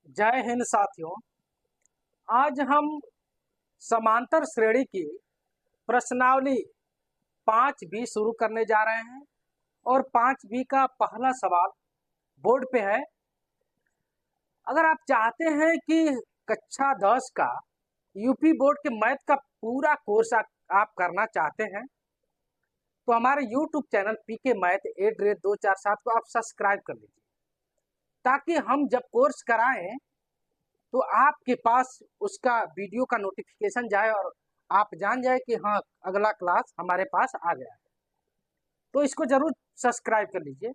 जय हिंद साथियों। आज हम समांतर श्रेणी की प्रश्नावली 5B शुरू करने जा रहे हैं और 5B का पहला सवाल बोर्ड पे है। अगर आप चाहते हैं कि कक्षा 10 का यूपी बोर्ड के मैथ का पूरा कोर्स आप करना चाहते हैं तो हमारे यूट्यूब चैनल पीके मैथ 8247 को आप सब्सक्राइब कर लीजिए, ताकि हम जब कोर्स कराएं तो आपके पास उसका वीडियो का नोटिफिकेशन जाए और आप जान जाए कि हाँ, अगला क्लास हमारे पास आ गया है। तो इसको जरूर सब्सक्राइब कर लीजिए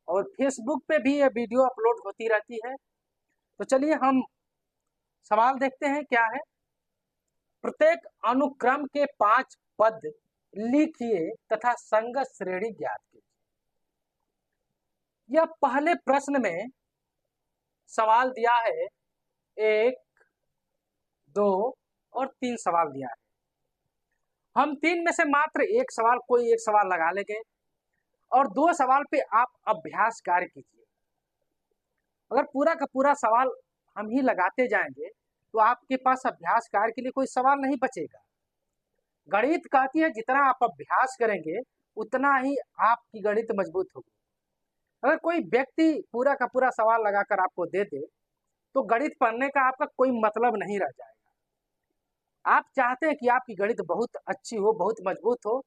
और फेसबुक पे भी ये वीडियो अपलोड होती रहती है। तो चलिए हम सवाल देखते हैं क्या है। प्रत्येक अनुक्रम के 5 पद लिखिए तथा संगत श्रेणी ज्ञात कीजिए। यह पहले प्रश्न में सवाल दिया है, 1, 2 और 3 सवाल दिया है। हम 3 में से मात्र कोई एक सवाल लगा लेंगे और 2 सवाल पे आप अभ्यास कार्य कीजिए। अगर पूरा का पूरा सवाल हम ही लगाते जाएंगे तो आपके पास अभ्यास कार्य के लिए कोई सवाल नहीं बचेगा। गणित कहती है जितना आप अभ्यास करेंगे उतना ही आपकी गणित मजबूत होगी। अगर कोई व्यक्ति पूरा का पूरा सवाल लगाकर आपको दे दे तो गणित पढ़ने का आपका कोई मतलब नहीं रह जाएगा। आप चाहते हैं कि आपकी गणित बहुत अच्छी हो, बहुत मजबूत हो,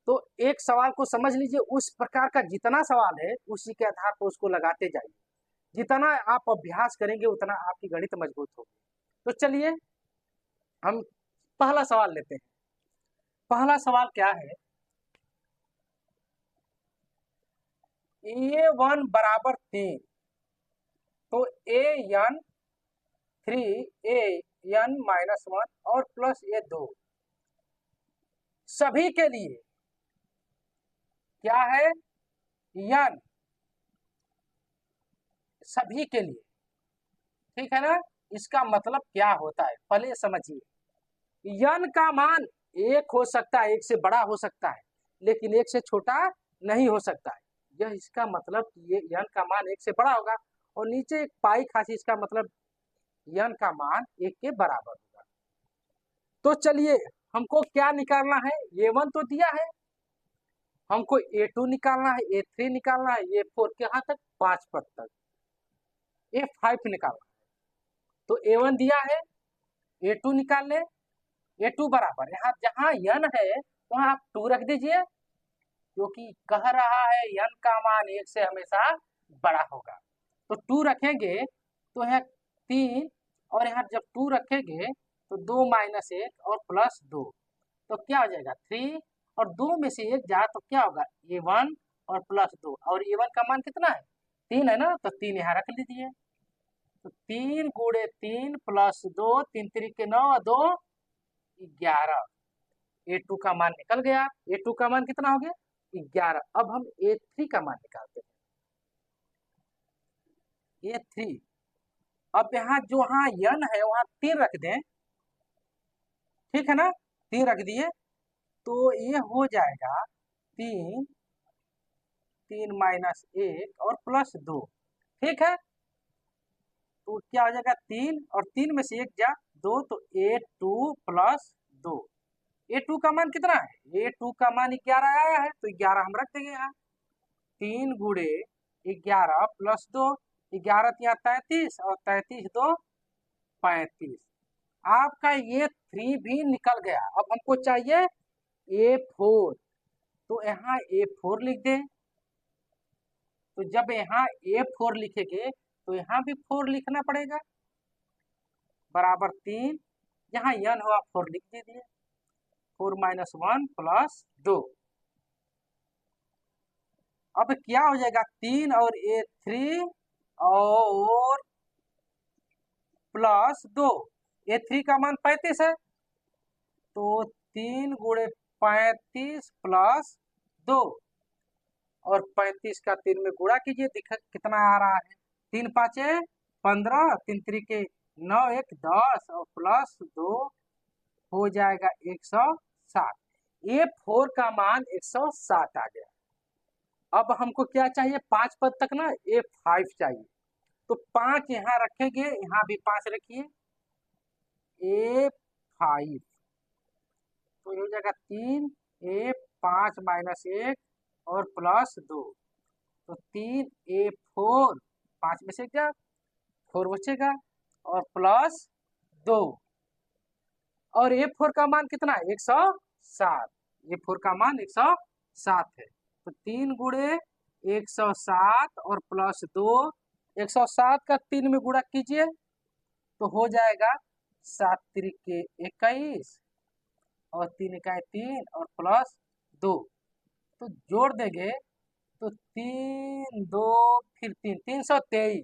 तो एक सवाल को समझ लीजिए, उस प्रकार का जितना सवाल है उसी के आधार पर उसको लगाते जाइए। जितना आप अभ्यास करेंगे उतना आपकी गणित मजबूत होगी। तो चलिए हम पहला सवाल लेते हैं। पहला सवाल क्या है, A1 बराबर 3 तो AN 3 AN -1 और प्लस A2 सभी के लिए क्या है, n सभी के लिए, ठीक है ना। इसका मतलब क्या होता है पहले समझिए। n का मान 1 हो सकता है, 1 से बड़ा हो सकता है, लेकिन 1 से छोटा नहीं हो सकता है। यह इसका मतलब ये n का मान 1 से बड़ा होगा और नीचे एक पाई खासी, इसका मतलब n का मान 1 के बराबर होगा। तो चलिए हमको क्या निकालना है, A1 तो दिया है, हमको A2 निकालना है, A3 निकालना है, A4 कहाँ तक, 5 पद तक, A5 निकालना है। तो A1 दिया है, A2 निकाल ले। A2 बराबर यहाँ जहाँ n है वहां आप 2 रख दीजिए, क्योंकि कह रहा है n का मान 1 से हमेशा बड़ा होगा। तो 2 रखेंगे तो यहाँ 3 और यहाँ जब 2 रखेंगे तो 2 - 1 और प्लस 2, तो क्या हो जाएगा 3 और 2 में से 1 जाए तो क्या होगा A1 और प्लस 2, और A1 का मान कितना है, 3 है ना, तो 3 यहाँ रख लीजिए। तो 3 × 3 प्लस 2, 3 3 के 9 और 2 11। A2 का मान निकल गया। A2 का मान कितना हो गया, 11। अब हम A3 का मान निकालते हैं। A3, अब यहाँ जो n है वहां 3 रख दें, ठीक है ना, 3 रख दिए तो ये हो जाएगा 3 3 - 1 और प्लस 2, ठीक है। तो क्या हो जाएगा 3 और 3 में से 1 जा 2, तो A2 प्लस 2। A2 का मान कितना है, A2 का मान 11 आया है, तो 11 हम रख देंगे यहाँ। 3 × 11 प्लस 2, 11 यहाँ 33 और 33 2 35। आपका ये 3 भी निकल गया। अब हमको चाहिए A4, तो यहाँ A4 लिख दें। तो जब यहाँ A4 लिखेंगे तो यहाँ भी 4 लिखना पड़ेगा, बराबर 3, यहाँ n हो आप 4 लिख दीजिए, 4 - 1 प्लस 2। अब क्या हो जाएगा 3 और A3 और प्लस 2, A3 का मान 35 है, तो 3 × 35 प्लस 2 और 35 का 3 में गुणा कीजिए, कितना आ रहा है, 3 5 15, 3 3 के 9 1 10 और प्लस 2 हो जाएगा 160। A4 का मान 160 आ गया। अब हमको क्या चाहिए, 5 पद तक ना A5 चाहिए। तो 5 यहाँ रखेंगे, यहाँ भी 5 रखिए, A5 तो हो जाएगा 3, A5 माइनस 1 और प्लस 2, तो 3A4, 5 में से क्या 4 बचेगा और प्लस 2, और A4 का मान कितना है 107, A4 का मान 107 है, तो 3 गुणे 107 और प्लस 2, 107 का 3 में गुणा कीजिए तो हो जाएगा 7 त्रिके 21 और 3 इकाई 3 और प्लस 2, तो जोड़ देंगे तो 3 2 फिर 3, 323,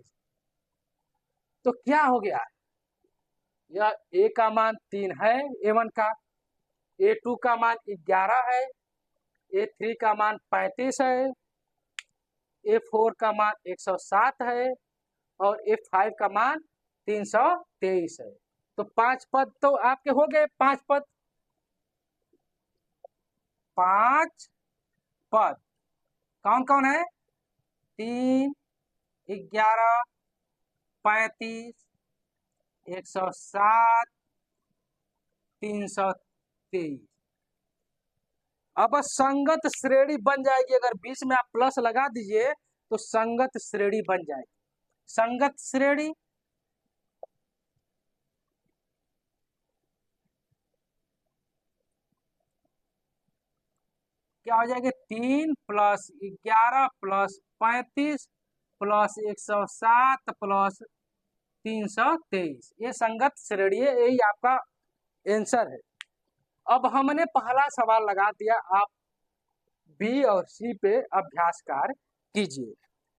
तो क्या हो गया, यह A का मान 3 है A1 का, A2 का मान 11 है, A3 का मान 35 है, A4 का मान 107 है और A5 का मान 323 है। तो 5 पद तो आपके हो गए, 5 पद, 5 पद कौन कौन है, 3, 11, 35, 107, 323। अब संगत श्रेणी बन जाएगी, अगर बीच में आप प्लस लगा दीजिए तो संगत श्रेणी बन जाएगी। संगत श्रेणी क्या हो जाएगी, 3 प्लस 11 प्लस 35 प्लस 107 प्लस 323, ये संगत श्रेणी है, यही आपका आंसर है। अब हमने पहला सवाल लगा दिया, आप बी और सी पे अभ्यास कार्य कीजिए।